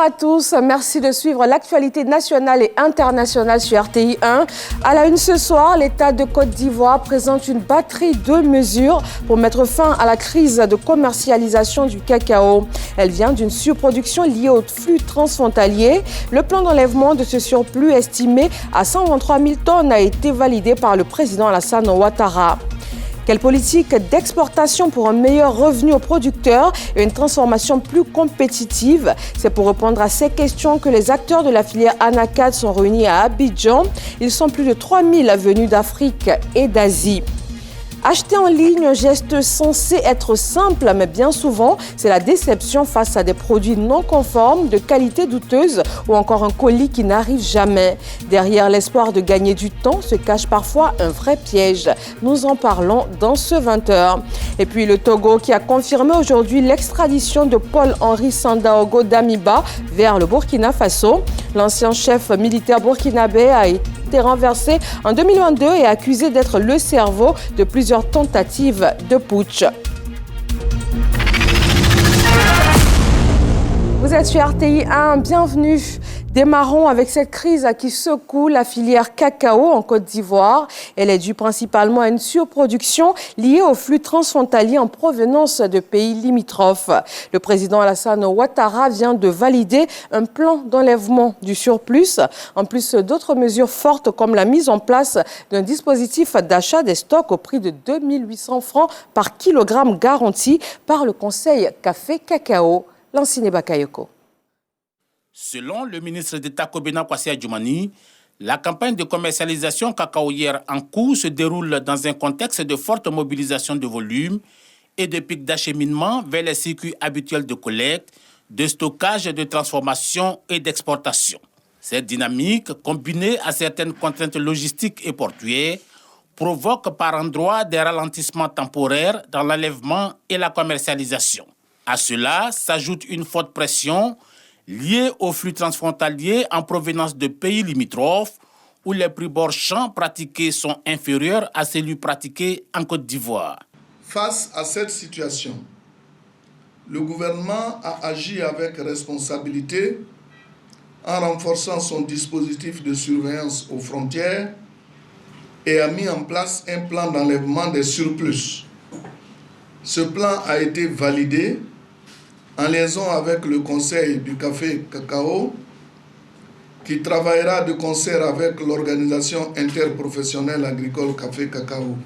à tous, merci de suivre l'actualité nationale et internationale sur RTI 1. À la une ce soir, l'État de Côte d'Ivoire présente une batterie de mesures pour mettre fin à la crise de commercialisation du cacao. Elle vient d'une surproduction liée au flux transfrontalier. Le plan d'enlèvement de ce surplus estimé à 123 000 tonnes a été validé par le président Alassane Ouattara. Quelle politique d'exportation pour un meilleur revenu aux producteurs et une transformation plus compétitive? C'est pour répondre à ces questions que les acteurs de la filière Anacad sont réunis à Abidjan. Ils sont plus de 3 000 venus d'Afrique et d'Asie. Acheter en ligne, un geste censé être simple, mais bien souvent, c'est la déception face à des produits non conformes, de qualité douteuse ou encore un colis qui n'arrive jamais. Derrière l'espoir de gagner du temps se cache parfois un vrai piège. Nous en parlons dans ce 20h. Et puis le Togo qui a confirmé aujourd'hui l'extradition de Paul-Henri Sandaogo Damiba vers le Burkina Faso. L'ancien chef militaire burkinabé a été renversé en 2022 et accusé d'être le cerveau de plusieurs tentatives de putsch. Vous êtes sur RTI 1, bienvenue. Démarrons avec cette crise qui secoue la filière cacao en Côte d'Ivoire. Elle est due principalement à une surproduction liée au flux transfrontalier en provenance de pays limitrophes. Le président Alassane Ouattara vient de valider un plan d'enlèvement du surplus, en plus d'autres mesures fortes comme la mise en place d'un dispositif d'achat des stocks au prix de 2 800 francs par kilogramme garanti par le Conseil Café-Cacao. Lansine Bakayoko. Selon le ministre d'État Kobena Kwasi Adjoumani, la campagne de commercialisation cacaoyère en cours se déroule dans un contexte de forte mobilisation de volume et de pics d'acheminement vers les circuits habituels de collecte, de stockage, de transformation et d'exportation. Cette dynamique, combinée à certaines contraintes logistiques et portuaires, provoque par endroits des ralentissements temporaires dans l'enlèvement et la commercialisation. À cela s'ajoute une forte pression liée au flux transfrontalier en provenance de pays limitrophes où les prix bord champ pratiqués sont inférieurs à celui pratiqués en Côte d'Ivoire. Face à cette situation, le gouvernement a agi avec responsabilité en renforçant son dispositif de surveillance aux frontières et a mis en place un plan d'enlèvement des surplus. Ce plan a été validé en liaison avec le Conseil du Café-Cacao, qui travaillera de concert avec l'Organisation interprofessionnelle agricole Café-Cacao.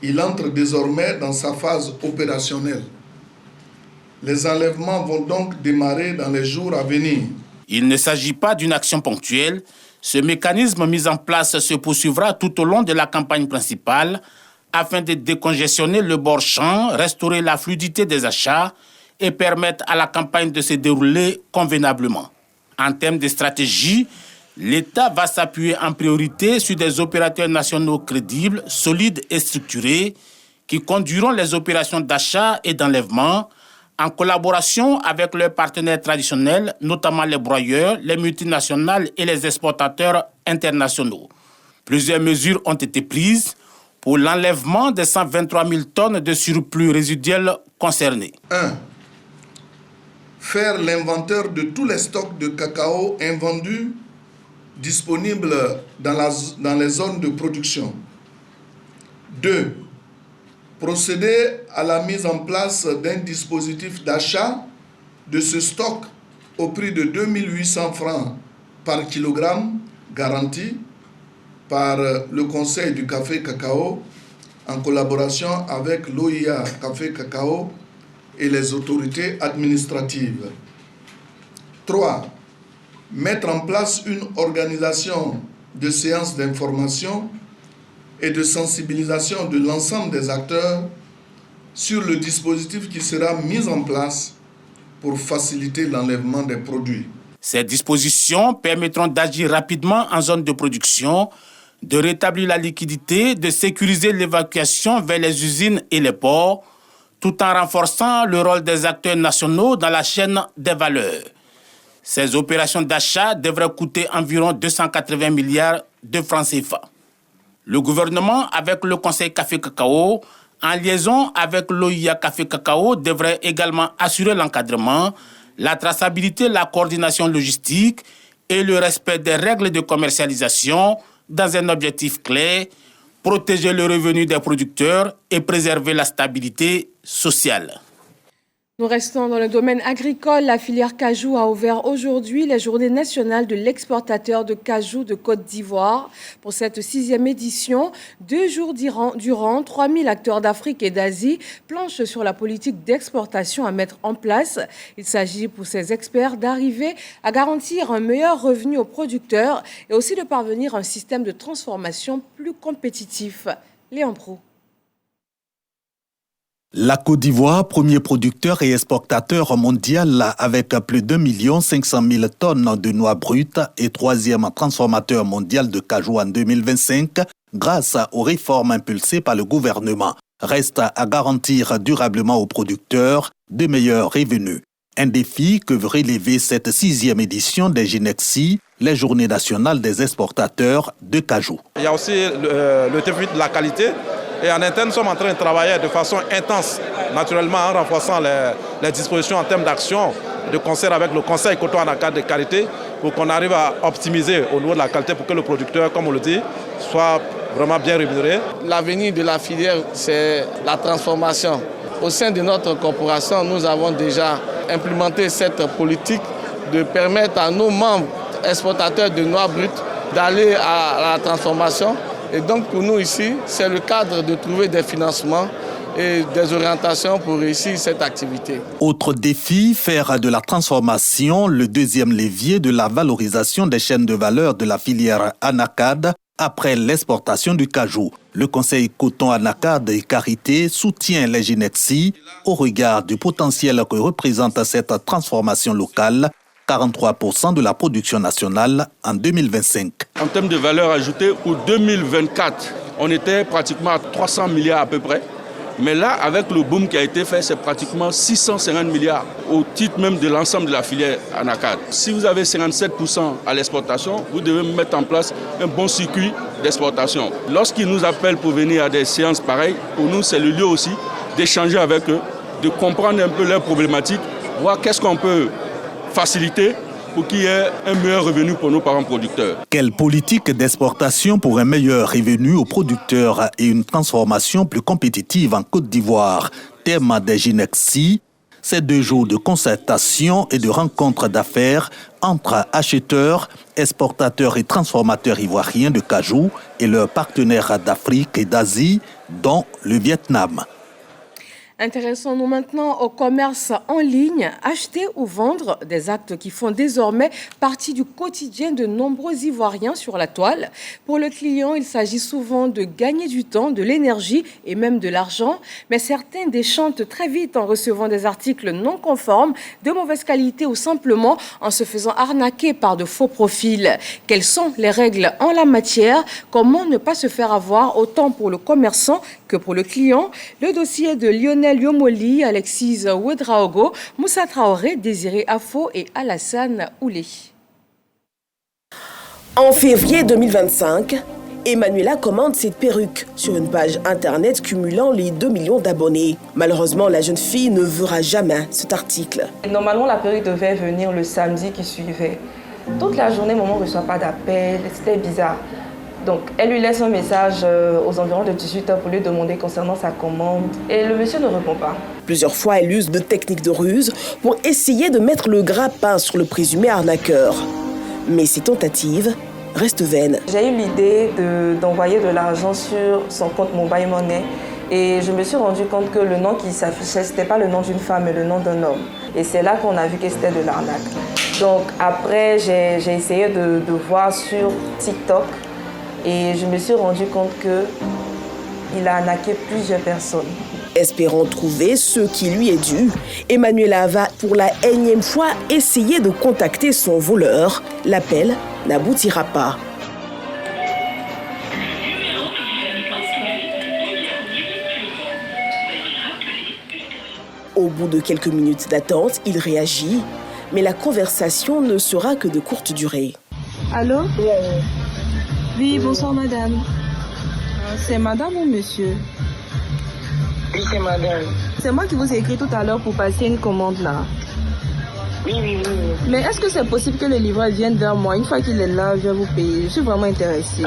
Il entre désormais dans sa phase opérationnelle. Les enlèvements vont donc démarrer dans les jours à venir. Il ne s'agit pas d'une action ponctuelle. Ce mécanisme mis en place se poursuivra tout au long de la campagne principale afin de décongestionner le bord champ, restaurer la fluidité des achats et permettre à la campagne de se dérouler convenablement. En termes de stratégie, l'État va s'appuyer en priorité sur des opérateurs nationaux crédibles, solides et structurés qui conduiront les opérations d'achat et d'enlèvement en collaboration avec leurs partenaires traditionnels, notamment les broyeurs, les multinationales et les exportateurs internationaux. Plusieurs mesures ont été prises pour l'enlèvement des 123 000 tonnes de surplus résiduel concernés. 1. Faire l'inventaire de tous les stocks de cacao invendus disponibles dans les zones de production. 2. Procéder à la mise en place d'un dispositif d'achat de ce stock au prix de 2 800 francs par kilogramme garanti par le Conseil du Café-Cacao en collaboration avec l'OIA Café-Cacao et les autorités administratives. 3. Mettre en place une organisation de séances d'information et de sensibilisation de l'ensemble des acteurs sur le dispositif qui sera mis en place pour faciliter l'enlèvement des produits. Ces dispositions permettront d'agir rapidement en zone de production, de rétablir la liquidité, de sécuriser l'évacuation vers les usines et les ports, tout en renforçant le rôle des acteurs nationaux dans la chaîne des valeurs. Ces opérations d'achat devraient coûter environ 280 milliards de francs CFA. Le gouvernement, avec le Conseil Café-Cacao, en liaison avec l'OIA Café-Cacao, devrait également assurer l'encadrement, la traçabilité, la coordination logistique et le respect des règles de commercialisation dans un objectif clair, protéger le revenu des producteurs et préserver la stabilité sociale. Nous restons dans le domaine agricole. La filière cajou a ouvert aujourd'hui les journées nationales de l'exportateur de cajou de Côte d'Ivoire. Pour cette 6e édition, 2 jours durant, 3000 acteurs d'Afrique et d'Asie planchent sur la politique d'exportation à mettre en place. Il s'agit pour ces experts d'arriver à garantir un meilleur revenu aux producteurs et aussi de parvenir à un système de transformation plus compétitif. Léon Proulx. La Côte d'Ivoire, premier producteur et exportateur mondial avec plus d'1 500 000 tonnes de noix brutes et 3e transformateur mondial de cajou en 2025, grâce aux réformes impulsées par le gouvernement, reste à garantir durablement aux producteurs de meilleurs revenus. Un défi que veut relever cette 6e édition des Ginexi, les journées nationales des exportateurs de cajou. Il y a aussi le défi de la qualité. Et en interne, nous sommes en train de travailler de façon intense, naturellement en renforçant les dispositions en termes d'action, de concert avec le Conseil Coton Anacad de qualité, pour qu'on arrive à optimiser au niveau de la qualité pour que le producteur, comme on le dit, soit vraiment bien rémunéré. L'avenir de la filière, c'est la transformation. Au sein de notre corporation, nous avons déjà implémenté cette politique de permettre à nos membres exportateurs de noix brutes d'aller à la transformation. Et donc pour nous ici, c'est le cadre de trouver des financements et des orientations pour réussir cette activité. Autre défi, faire de la transformation le 2e levier de la valorisation des chaînes de valeur de la filière Anacad après l'exportation du cajou. Le Conseil Coton Anacad et Carité soutient les Ginexi au regard du potentiel que représente cette transformation locale, 43% de la production nationale en 2025. En termes de valeur ajoutée, pour 2024, on était pratiquement à 300 milliards à peu près. Mais là, avec le boom qui a été fait, c'est pratiquement 650 milliards au titre même de l'ensemble de la filière Anacad. Si vous avez 57% à l'exportation, vous devez mettre en place un bon circuit d'exportation. Lorsqu'ils nous appellent pour venir à des séances pareilles, pour nous, c'est le lieu aussi d'échanger avec eux, de comprendre un peu leurs problématiques, voir qu'est-ce qu'on peut faciliter pour qu'il y ait un meilleur revenu pour nos parents producteurs. Quelle politique d'exportation pour un meilleur revenu aux producteurs et une transformation plus compétitive en Côte d'Ivoire? Thème des Ginexi, ces 2 jours de concertation et de rencontres d'affaires entre acheteurs, exportateurs et transformateurs ivoiriens de cajou et leurs partenaires d'Afrique et d'Asie, dont le Vietnam. Intéressons-nous maintenant au commerce en ligne. Acheter ou vendre, des actes qui font désormais partie du quotidien de nombreux Ivoiriens sur la toile. Pour le client, il s'agit souvent de gagner du temps, de l'énergie et même de l'argent. Mais certains déchantent très vite en recevant des articles non conformes, de mauvaise qualité ou simplement en se faisant arnaquer par de faux profils. Quelles sont les règles en la matière? Comment ne pas se faire avoir autant pour le commerçant que pour le client? Le dossier de Lionel Yomoli, Alexis Ouedraogo, Moussa Traoré, Désiré Afo et Alassane Oulé. En février 2025, Emmanuela commande cette perruque sur une page internet cumulant les 2 millions d'abonnés. Malheureusement, la jeune fille ne verra jamais cet article. Normalement, la perruque devait venir le samedi qui suivait. Toute la journée, maman ne reçoit pas d'appel, c'était bizarre. Donc, elle lui laisse un message aux environs de 18h pour lui demander concernant sa commande. Et le monsieur ne répond pas. Plusieurs fois, elle use de techniques de ruse pour essayer de mettre le grappin sur le présumé arnaqueur. Mais ces tentatives restent vaines. J'ai eu l'idée d'envoyer de l'argent sur son compte Mobile Money. Et je me suis rendu compte que le nom qui s'affichait, ce n'était pas le nom d'une femme, mais le nom d'un homme. Et c'est là qu'on a vu que c'était de l'arnaque. Donc, après, j'ai essayé de voir sur TikTok. Et je me suis rendu compte qu'il a arnaqué plusieurs personnes. Espérant trouver ce qui lui est dû, Emmanuela va pour la énième fois essayer de contacter son voleur. L'appel n'aboutira pas. Au bout de quelques minutes d'attente, il réagit, mais la conversation ne sera que de courte durée. Allô? Oui, bonsoir madame. C'est madame ou monsieur? Oui, c'est madame. C'est moi qui vous ai écrit tout à l'heure pour passer une commande là. Oui. Mais est-ce que c'est possible que le livreur vienne vers moi? Une fois qu'il est là, je vais vous payer. Je suis vraiment intéressée.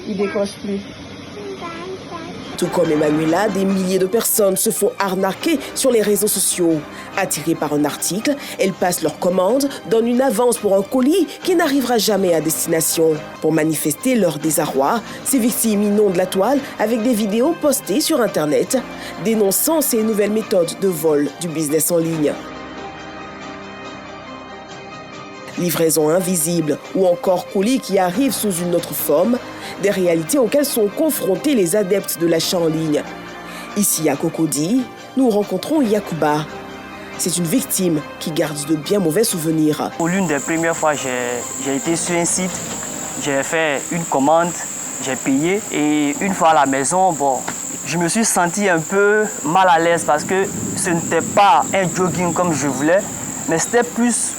Il décroche plus. Tout comme Emmanuela, des milliers de personnes se font arnaquer sur les réseaux sociaux. Attirées par un article, elles passent leur commande, donnent une avance pour un colis qui n'arrivera jamais à destination. Pour manifester leur désarroi, ces victimes inondent la toile avec des vidéos postées sur Internet, dénonçant ces nouvelles méthodes de vol du business en ligne. Livraison invisible ou encore colis qui arrivent sous une autre forme, des réalités auxquelles sont confrontés les adeptes de l'achat en ligne. Ici à Cocody, nous rencontrons Yacouba. C'est une victime qui garde de bien mauvais souvenirs. Pour l'une des premières fois, j'ai été sur un site, j'ai fait une commande, j'ai payé et une fois à la maison, je me suis senti un peu mal à l'aise parce que ce n'était pas un jogging comme je voulais, mais c'était plus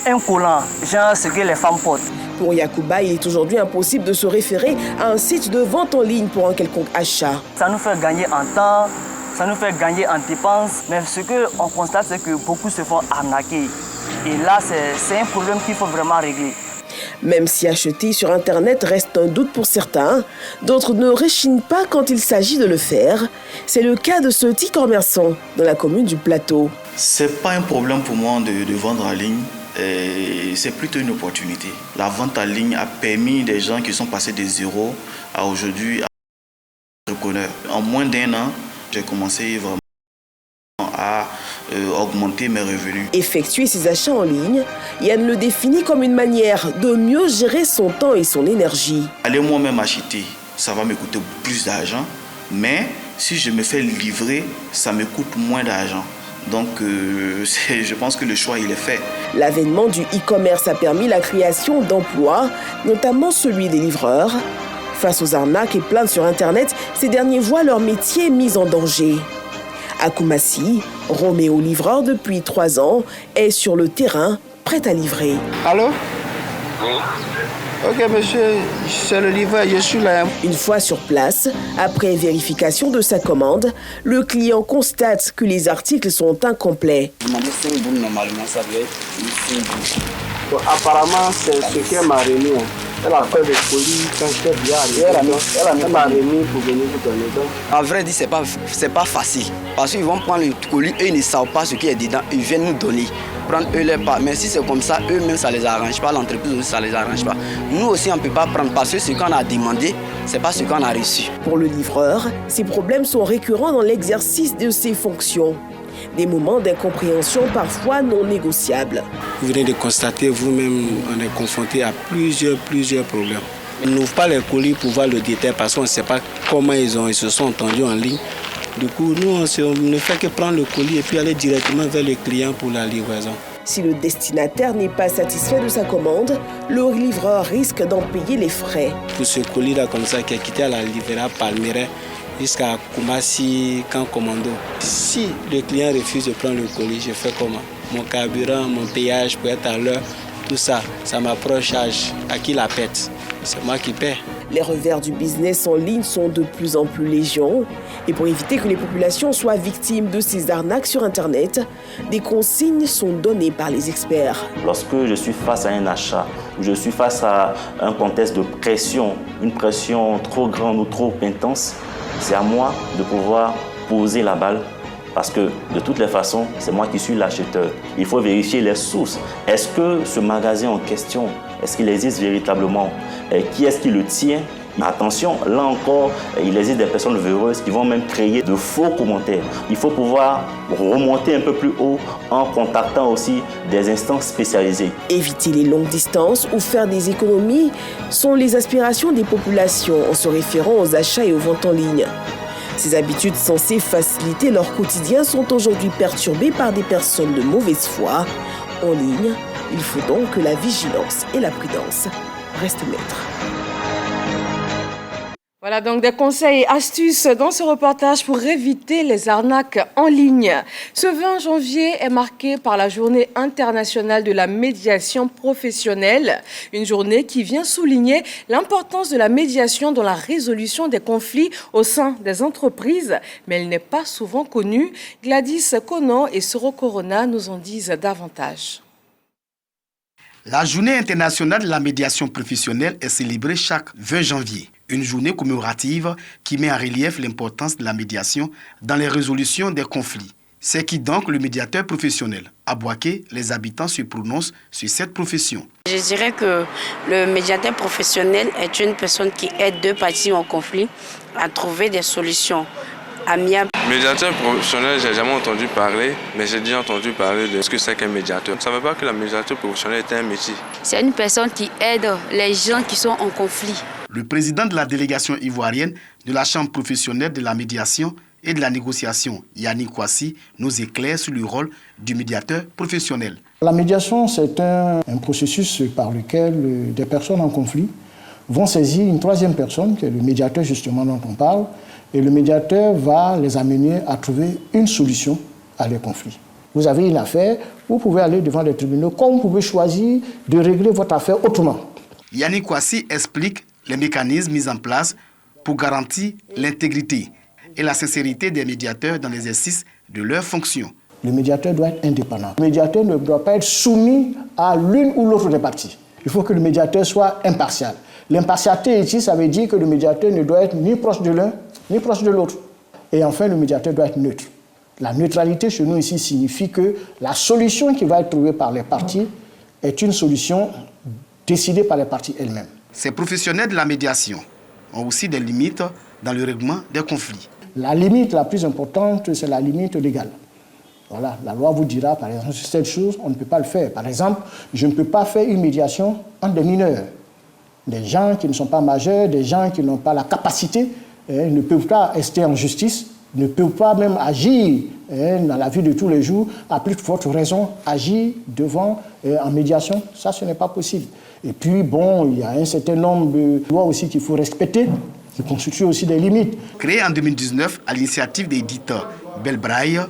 un collant, genre ce que les femmes portent. Pour Yacouba, il est aujourd'hui impossible de se référer à un site de vente en ligne pour un quelconque achat. Ça nous fait gagner en temps, ça nous fait gagner en dépenses, mais ce qu'on constate, c'est que beaucoup se font arnaquer. Et là, c'est un problème qu'il faut vraiment régler. Même si acheter sur Internet reste un doute pour certains, d'autres ne rechignent pas quand il s'agit de le faire. C'est le cas de ce petit commerçant dans la commune du Plateau. C'est pas un problème pour moi de vendre en ligne. C'est plutôt une opportunité. La vente en ligne a permis des gens qui sont passés de zéro à aujourd'hui à être entrepreneurs. En moins d'un an, j'ai commencé vraiment à augmenter mes revenus. Effectuer ses achats en ligne, Yann le définit comme une manière de mieux gérer son temps et son énergie. Aller moi-même acheter, ça va me coûter plus d'argent, mais si je me fais livrer, ça me coûte moins d'argent. Donc, je pense que le choix, il est fait. L'avènement du e-commerce a permis la création d'emplois, notamment celui des livreurs. Face aux arnaques et plaintes sur Internet, ces derniers voient leur métier mis en danger. À Koumassi, Roméo, livreur depuis 3 ans, est sur le terrain, prêt à livrer. Allô? Oui. Ok, monsieur, c'est le livreur, je suis là. Une fois sur place, après vérification de sa commande, le client constate que les articles sont incomplets. Bon, apparemment, c'est ce qu'elle m'a remis. Elle a fait des colis quand j'étais bien arrivé. Elle m'a remis pour venir vous donner. En vrai dit, c'est pas facile. Parce qu'ils vont prendre le colis, eux ils ne savent pas ce qui est dedans, ils viennent nous donner. Prendre eux les pas. Mais si c'est comme ça, eux-mêmes ça les arrange pas, l'entreprise aussi ça les arrange pas. Nous aussi on ne peut pas prendre parce que ce qu'on a demandé, c'est pas ce qu'on a reçu. Pour le livreur, ces problèmes sont récurrents dans l'exercice de ses fonctions. Des moments d'incompréhension parfois non négociables. Vous venez de constater vous-même, on est confronté à plusieurs problèmes. On n'ouvre pas les colis pour voir le détail parce qu'on ne sait pas comment ils se sont entendus en ligne. Du coup, nous, on ne fait que prendre le colis et puis aller directement vers le client pour la livraison. Si le destinataire n'est pas satisfait de sa commande, le livreur risque d'en payer les frais. Pour ce colis-là comme ça, qui est quitté à la livraison Palmeraie jusqu'à Koumassi, Camp Commando. Si le client refuse de prendre le colis, je fais comment? Mon carburant, mon péage pour être à l'heure, tout ça, ça m'approche à qui la pète. C'est moi qui paie. Les revers du business en ligne sont de plus en plus légion. Et pour éviter que les populations soient victimes de ces arnaques sur Internet, des consignes sont données par les experts. Lorsque je suis face à un achat, ou je suis face à un contexte de pression, une pression trop grande ou trop intense, c'est à moi de pouvoir poser la balle. Parce que de toutes les façons, c'est moi qui suis l'acheteur. Il faut vérifier les sources. Est-ce que ce magasin en question, est-ce qu'il existe véritablement? Qui est-ce qui le tient? Mais attention, là encore, il existe des personnes véreuses qui vont même créer de faux commentaires. Il faut pouvoir remonter un peu plus haut en contactant aussi des instances spécialisées. Éviter les longues distances ou faire des économies sont les aspirations des populations en se référant aux achats et aux ventes en ligne. Ces habitudes censées faciliter leur quotidien sont aujourd'hui perturbées par des personnes de mauvaise foi. En ligne, il faut donc que la vigilance et la prudence restent maîtres. Voilà donc des conseils et astuces dans ce reportage pour éviter les arnaques en ligne. Ce 20 janvier est marqué par la Journée internationale de la médiation professionnelle, une journée qui vient souligner l'importance de la médiation dans la résolution des conflits au sein des entreprises, mais elle n'est pas souvent connue. Gladys Kono et Soro Corona nous en disent davantage. La Journée internationale de la médiation professionnelle est célébrée chaque 20 janvier. Une journée commémorative qui met en relief l'importance de la médiation dans les résolutions des conflits. C'est qui donc le médiateur professionnel? À Boaké, les habitants se prononcent sur cette profession. Je dirais que le médiateur professionnel est une personne qui aide deux parties en conflit à trouver des solutions amiables. Médiateur professionnel, j'ai jamais entendu parler, mais j'ai déjà entendu parler de ce que c'est qu'un médiateur. Je ne savais pas que le médiateur professionnel était un métier. C'est une personne qui aide les gens qui sont en conflit. Le président de la délégation ivoirienne de la Chambre professionnelle de la médiation et de la négociation, Yannick Kouassi, nous éclaire sur le rôle du médiateur professionnel. La médiation, c'est un processus par lequel des personnes en conflit vont saisir une troisième personne, qui est le médiateur justement dont on parle, et le médiateur va les amener à trouver une solution à leurs conflits. Vous avez une affaire, vous pouvez aller devant les tribunaux, comme vous pouvez choisir de régler votre affaire autrement. Yannick Kouassi explique les mécanismes mis en place pour garantir l'intégrité et la sincérité des médiateurs dans l'exercice de leurs fonctions. Le médiateur doit être indépendant. Le médiateur ne doit pas être soumis à l'une ou l'autre des parties. Il faut que le médiateur soit impartial. L'impartialité ici, ça veut dire que le médiateur ne doit être ni proche de l'un, ni proche de l'autre. Et enfin, le médiateur doit être neutre. La neutralité chez nous ici signifie que la solution qui va être trouvée par les parties est une solution décidée par les parties elles-mêmes. Ces professionnels de la médiation ont aussi des limites dans le règlement des conflits. La limite la plus importante, c'est la limite légale. Voilà, la loi vous dira, par exemple, sur cette chose, on ne peut pas le faire. Par exemple, je ne peux pas faire une médiation entre des mineurs. Des gens qui ne sont pas majeurs, des gens qui n'ont pas la capacité, ne peuvent pas rester en justice, ne peuvent pas même agir dans la vie de tous les jours, à plus forte raison, agir devant, en médiation, ça, ce n'est pas possible. Et puis, bon, il y a un certain nombre de lois aussi qu'il faut respecter, qui constituent aussi des limites. Créé en 2019 à l'initiative d'Edith Belbraille,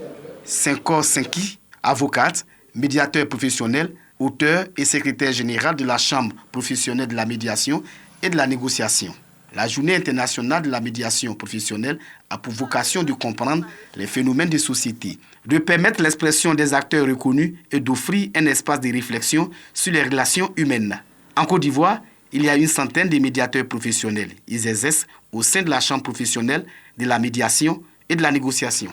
Senko Senki, avocate, médiateur professionnel, auteur et secrétaire général de la Chambre professionnelle de la médiation et de la négociation. La Journée internationale de la médiation professionnelle a pour vocation de comprendre les phénomènes de société, de permettre l'expression des acteurs reconnus et d'offrir un espace de réflexion sur les relations humaines. En Côte d'Ivoire, il y a une centaine de médiateurs professionnels. Ils exercent au sein de la Chambre professionnelle de la médiation et de la négociation.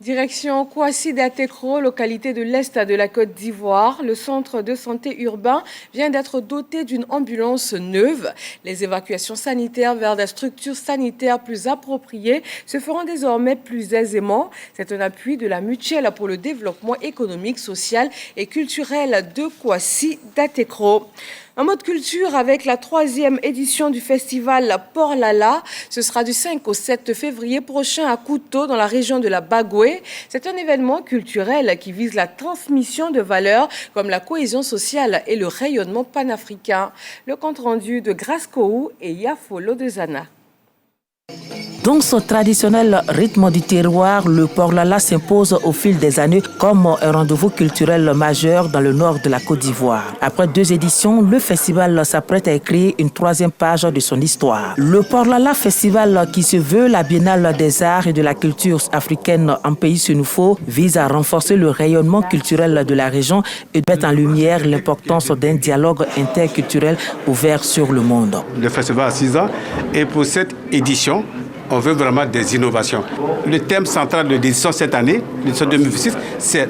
Direction Kouassi d'Atekro, localité de l'Est de la Côte d'Ivoire. Le centre de santé urbain vient d'être doté d'une ambulance neuve. Les évacuations sanitaires vers des structures sanitaires plus appropriées se feront désormais plus aisément. C'est un appui de la Mutuelle pour le développement économique, social et culturel de Kouassi d'Atekro. Un mot de culture avec la 3e édition du festival Port Lala. Ce sera du 5 au 7 février prochain à Kouto, dans la région de la Bagoué. C'est un événement culturel qui vise la transmission de valeurs comme la cohésion sociale et le rayonnement panafricain. Le compte-rendu de Grace Kou et Yafolo de Zana. Dans son traditionnel rythme du terroir, le Port Lala s'impose au fil des années comme un rendez-vous culturel majeur dans le nord de la Côte d'Ivoire. Après 2 éditions, le festival s'apprête à écrire une 3e page de son histoire. Le Port Lala Festival, qui se veut la biennale des arts et de la culture africaine en pays Sénoufo, vise à renforcer le rayonnement culturel de la région et mettre en lumière l'importance d'un dialogue interculturel ouvert sur le monde. Le festival a 6 ans et pour cette édition, on veut vraiment des innovations. Le thème central de l'édition cette année, l'édition 2026, c'est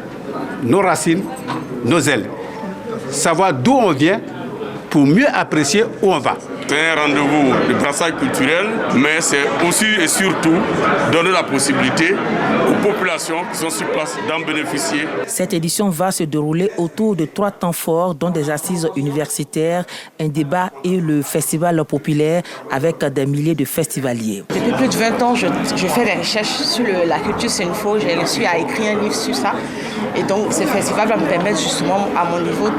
nos racines, nos ailes. Savoir d'où on vient pour mieux apprécier où on va. C'est un rendez-vous de brassage culturel, mais c'est aussi et surtout donner la possibilité aux populations qui sont sur place d'en bénéficier. Cette édition va se dérouler autour de 3 temps forts, dont des assises universitaires, un débat et le festival populaire avec des milliers de festivaliers. Depuis plus de 20 ans, je fais des recherches sur la culture Sénoufo. J'ai réussi à écrire un livre sur ça. Et donc, ce festival va me permettre justement, à mon niveau,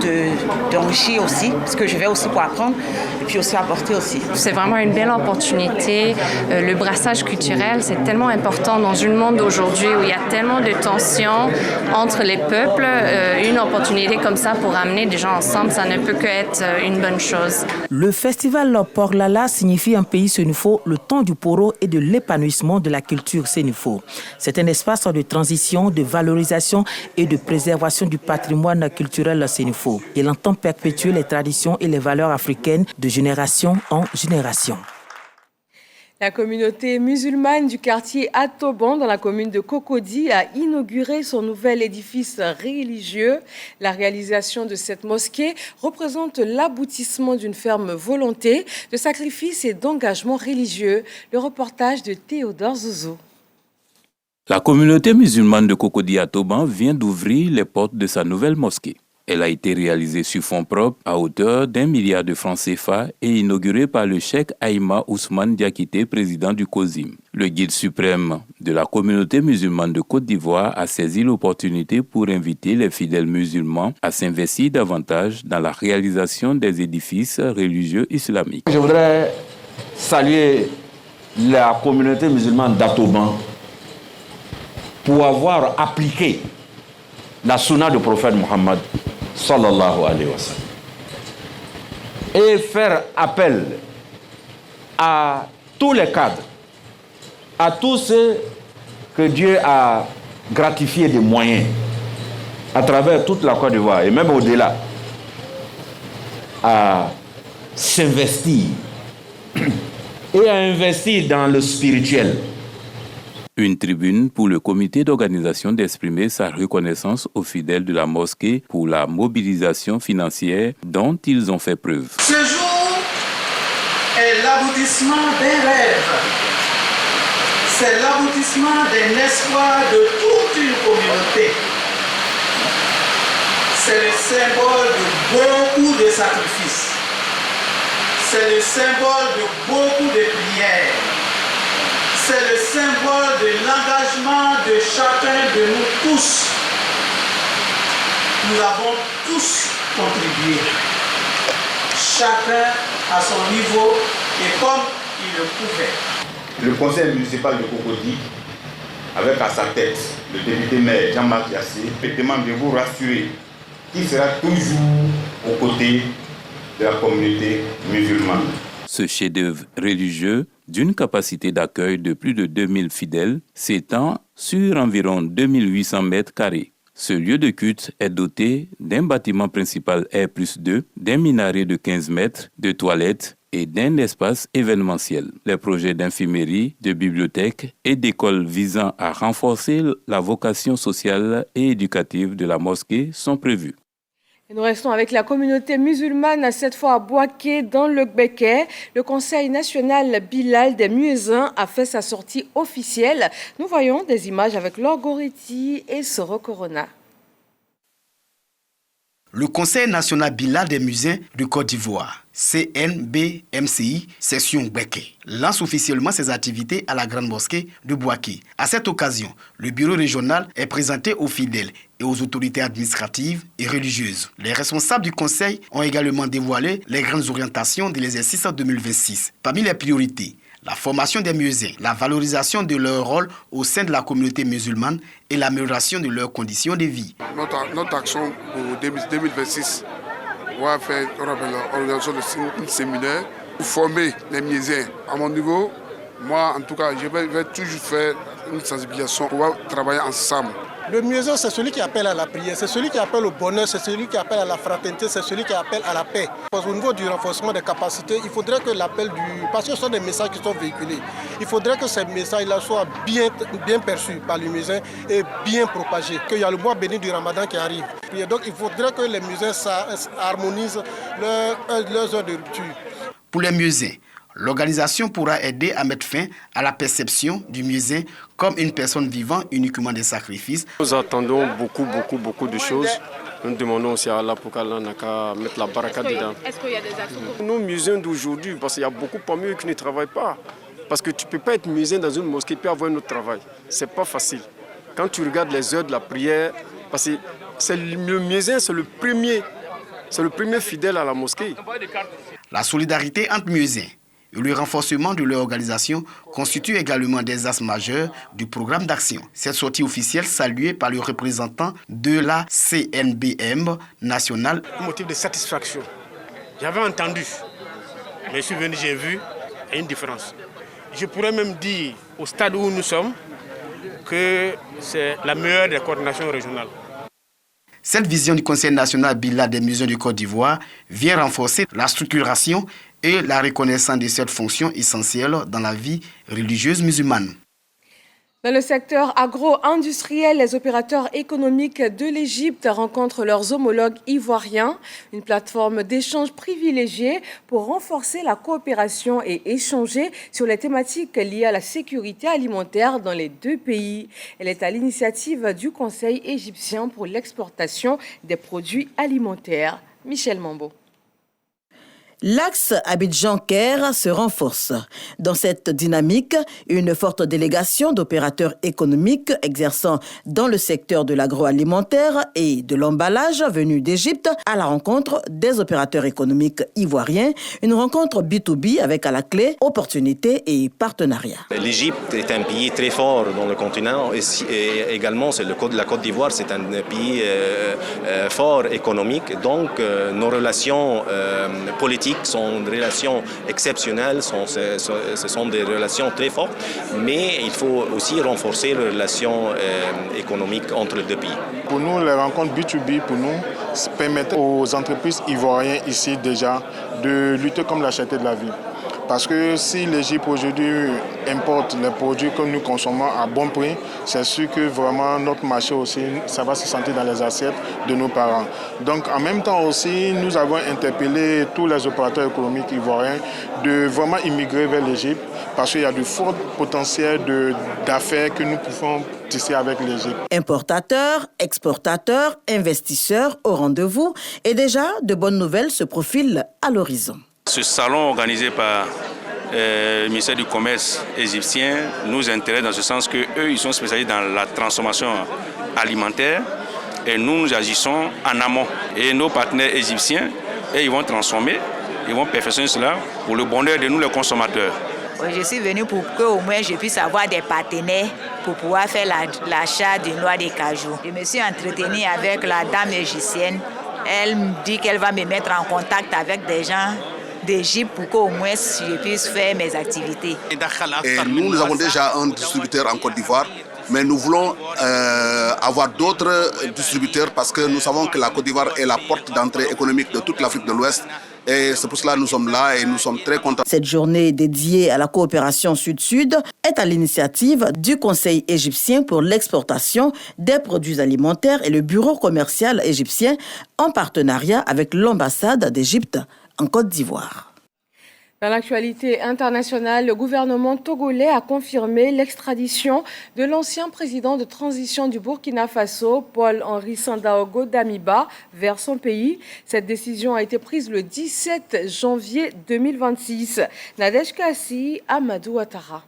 d'enrichir aussi, parce que je vais aussi pour apprendre, et puis aussi apporter apporter aussi. C'est vraiment une belle opportunité. Le brassage culturel, c'est tellement important dans un monde d'aujourd'hui où il y a tellement de tensions entre les peuples. Une opportunité comme ça pour amener des gens ensemble, ça ne peut qu'être une bonne chose. Le festival Porlala signifie un pays sénoufo, le temps du poro et de l'épanouissement de la culture sénoufo. C'est un espace de transition, de valorisation et de préservation du patrimoine culturel sénoufo. Il entend perpétuer les traditions et les valeurs africaines de génération en génération. La communauté musulmane du quartier Atoban, dans la commune de Cocody, a inauguré son nouvel édifice religieux. La réalisation de cette mosquée représente l'aboutissement d'une ferme volonté de sacrifice et d'engagement religieux. Le reportage de Théodore Zouzou. La communauté musulmane de Cocody Atoban vient d'ouvrir les portes de sa nouvelle mosquée. Elle a été réalisée sur fonds propres à hauteur d'1 milliard de francs CFA et inaugurée par le cheikh Aïma Ousmane Diakité, président du COSIM. Le guide suprême de la communauté musulmane de Côte d'Ivoire a saisi l'opportunité pour inviter les fidèles musulmans à s'investir davantage dans la réalisation des édifices religieux islamiques. Je voudrais saluer la communauté musulmane d'Atoban pour avoir appliqué la sunna du prophète Mohammed sallallahu alayhi wa sallam et faire appel à tous les cadres, à tous ceux que Dieu a gratifiés des moyens à travers toute la Côte d'Ivoire et même au-delà, à s'investir et à investir dans le spirituel. Une tribune pour le comité d'organisation d'exprimer sa reconnaissance aux fidèles de la mosquée pour la mobilisation financière dont ils ont fait preuve. Ce jour est l'aboutissement d'un rêve. C'est l'aboutissement d'un espoir de toute une communauté. C'est le symbole de beaucoup de sacrifices. C'est le symbole de beaucoup de prières. C'est le symbole de l'engagement de chacun de nous tous. Nous avons tous contribué. Chacun à son niveau et comme il le pouvait. Le conseil municipal de Cocody, avec à sa tête le député maire Jean-Marc Yassé, demande de vous rassurer qu'il sera toujours aux côtés de la communauté musulmane. Ce chef-d'œuvre religieux, d'une capacité d'accueil de plus de 2000 fidèles, s'étend sur environ 2800 mètres carrés. Ce lieu de culte est doté d'un bâtiment principal R+2, d'un minaret de 15 mètres, de toilettes et d'un espace événementiel. Les projets d'infirmerie, de bibliothèque et d'école visant à renforcer la vocation sociale et éducative de la mosquée sont prévus. Et nous restons avec la communauté musulmane, cette fois à Bouaké, dans le Béquet. Le Conseil national Bilal des Muezzins a fait sa sortie officielle. Nous voyons des images avec Laure Goretti et Soro Corona. Le Conseil national Bilal des Muezzins de Côte d'Ivoire, CNBMCI, section Béquet, lance officiellement ses activités à la Grande Mosquée de Bouaké. À cette occasion, le bureau régional est présenté aux fidèles et aux autorités administratives et religieuses. Les responsables du Conseil ont également dévoilé les grandes orientations de l'exercice 2026. Parmi les priorités, la formation des muezzins, la valorisation de leur rôle au sein de la communauté musulmane et l'amélioration de leurs conditions de vie. Notre action pour 2026, on va faire l'organisation de séminaire pour former les muezzins. À mon niveau, moi en tout cas, je vais toujours faire une sensibilisation. On va travailler ensemble. Le muezzin, c'est celui qui appelle à la prière, c'est celui qui appelle au bonheur, c'est celui qui appelle à la fraternité, c'est celui qui appelle à la paix. Au niveau du renforcement des capacités, il faudrait que l'appel parce que ce sont des messages qui sont véhiculés, il faudrait que ces messages-là soient bien perçus par les muezzins et bien propagés. Qu'il y a le mois béni du Ramadan qui arrive. Et donc il faudrait que les muezzins harmonisent leurs heures de rupture. Pour les muezzins, l'organisation pourra aider à mettre fin à la perception du muezzin comme une personne vivant uniquement des sacrifices. Nous attendons beaucoup de choses. Nous demandons aussi à Allah pour qu'Allah n'a qu'à mettre la baraka dedans. Est-ce qu'il y a des actions? Nos muezzins d'aujourd'hui, parce qu'il y a beaucoup parmi eux qui ne travaillent pas. Parce que tu ne peux pas être muezzin dans une mosquée et avoir un autre travail. Ce n'est pas facile. Quand tu regardes les heures de la prière, parce que le muezzin, c'est le premier c'est le premier fidèle à la mosquée. La solidarité entre muezzins et le renforcement de leur organisation constituent également des axes majeurs du programme d'action. Cette sortie officielle saluée par le représentant de la CNBM nationale. Un motif de satisfaction. J'avais entendu, mais je suis venu, j'ai vu, il y a une différence. Je pourrais même dire au stade où nous sommes que c'est la meilleure des coordinations régionales. Cette vision du Conseil national bilat des muezzins du Côte d'Ivoire vient renforcer la structuration et la reconnaissance de cette fonction essentielle dans la vie religieuse musulmane. Dans le secteur agro-industriel, les opérateurs économiques de l'Égypte rencontrent leurs homologues ivoiriens, une plateforme d'échange privilégiée pour renforcer la coopération et échanger sur les thématiques liées à la sécurité alimentaire dans les deux pays. Elle est à l'initiative du Conseil égyptien pour l'exportation des produits alimentaires. Michel Mambo. L'axe Abidjan-Caire se renforce. Dans cette dynamique, une forte délégation d'opérateurs économiques exerçant dans le secteur de l'agroalimentaire et de l'emballage venus d'Égypte à la rencontre des opérateurs économiques ivoiriens. Une rencontre B2B avec à la clé opportunités et partenariats. L'Égypte est un pays très fort dans le continent et également la Côte d'Ivoire, c'est un pays fort économique. Donc nos relations politiques sont des relations exceptionnelles, ce sont des relations très fortes, mais il faut aussi renforcer les relations économiques entre les deux pays. Pour nous, les rencontres B2B, pour nous, permettent aux entreprises ivoiriennes ici déjà de lutter contre la cherté de la vie. Parce que si l'Égypte aujourd'hui importe les produits que nous consommons à bon prix, c'est sûr que vraiment notre marché aussi, ça va se sentir dans les assiettes de nos parents. Donc en même temps aussi, nous avons interpellé tous les opérateurs économiques ivoiriens de vraiment immigrer vers l'Égypte parce qu'il y a du fort potentiel d'affaires que nous pouvons tisser avec l'Égypte. Importateurs, exportateurs, investisseurs au rendez-vous et déjà de bonnes nouvelles se profilent à l'horizon. Ce salon organisé par le ministère du Commerce égyptien nous intéresse dans ce sens qu'eux, ils sont spécialisés dans la transformation alimentaire et nous agissons en amont. Et nos partenaires égyptiens, ils vont transformer, ils vont perfectionner cela pour le bonheur de nous, les consommateurs. Je suis venue pour que au moins je puisse avoir des partenaires pour pouvoir faire l'achat d'une noix de cajou. Je me suis entretenue avec la dame égyptienne. Elle me dit qu'elle va me mettre en contact avec des gens d'Égypte pour qu'au moins je puisse faire mes activités. Et nous avons déjà un distributeur en Côte d'Ivoire, mais nous voulons avoir d'autres distributeurs parce que nous savons que la Côte d'Ivoire est la porte d'entrée économique de toute l'Afrique de l'Ouest. Et c'est pour cela que nous sommes là et nous sommes très contents. Cette journée dédiée à la coopération Sud-Sud est à l'initiative du Conseil égyptien pour l'exportation des produits alimentaires et le bureau commercial égyptien en partenariat avec l'ambassade d'Égypte en Côte d'Ivoire. Dans l'actualité internationale, le gouvernement togolais a confirmé l'extradition de l'ancien président de transition du Burkina Faso, Paul-Henri Sandaogo Damiba, vers son pays. Cette décision a été prise le 17 janvier 2026. Nadège Kassi, Amadou Ouattara.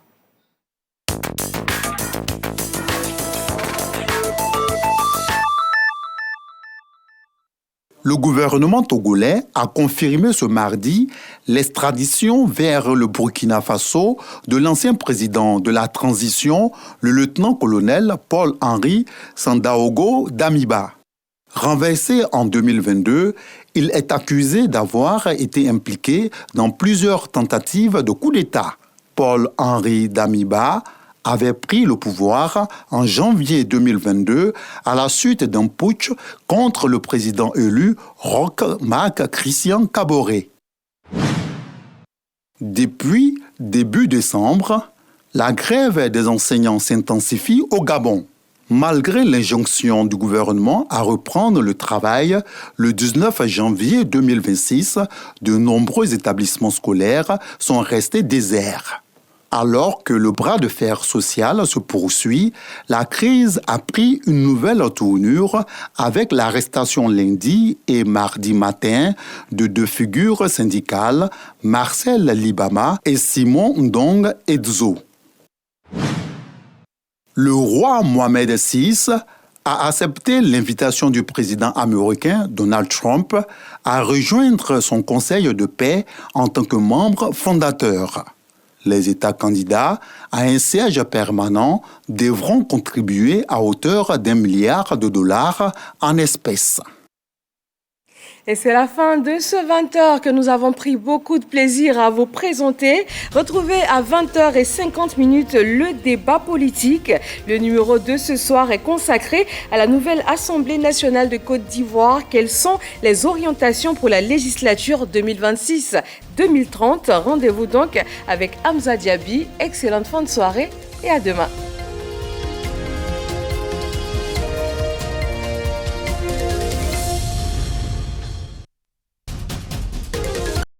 Le gouvernement togolais a confirmé ce mardi l'extradition vers le Burkina Faso de l'ancien président de la transition, le lieutenant-colonel Paul-Henri Sandaogo Damiba. Renversé en 2022, il est accusé d'avoir été impliqué dans plusieurs tentatives de coup d'État. Paul-Henri Damiba avait pris le pouvoir en janvier 2022 à la suite d'un putsch contre le président élu Roch Marc Christian Kaboré. Depuis début décembre, la grève des enseignants s'intensifie au Gabon. Malgré l'injonction du gouvernement à reprendre le travail le 19 janvier 2026, de nombreux établissements scolaires sont restés déserts. Alors que le bras de fer social se poursuit, la crise a pris une nouvelle tournure avec l'arrestation lundi et mardi matin de deux figures syndicales, Marcel Libama et Simon Ndong Edzo. Le roi Mohamed VI a accepté l'invitation du président américain Donald Trump à rejoindre son conseil de paix en tant que membre fondateur. Les États candidats à un siège permanent devront contribuer à hauteur d'$1 milliard en espèces. Et c'est la fin de ce 20h que nous avons pris beaucoup de plaisir à vous présenter. Retrouvez à 20h50 le débat politique. Le numéro 2 ce soir est consacré à la nouvelle Assemblée nationale de Côte d'Ivoire. Quelles sont les orientations pour la législature 2026-2030 ? Rendez-vous donc avec Hamza Diaby. Excellente fin de soirée et à demain.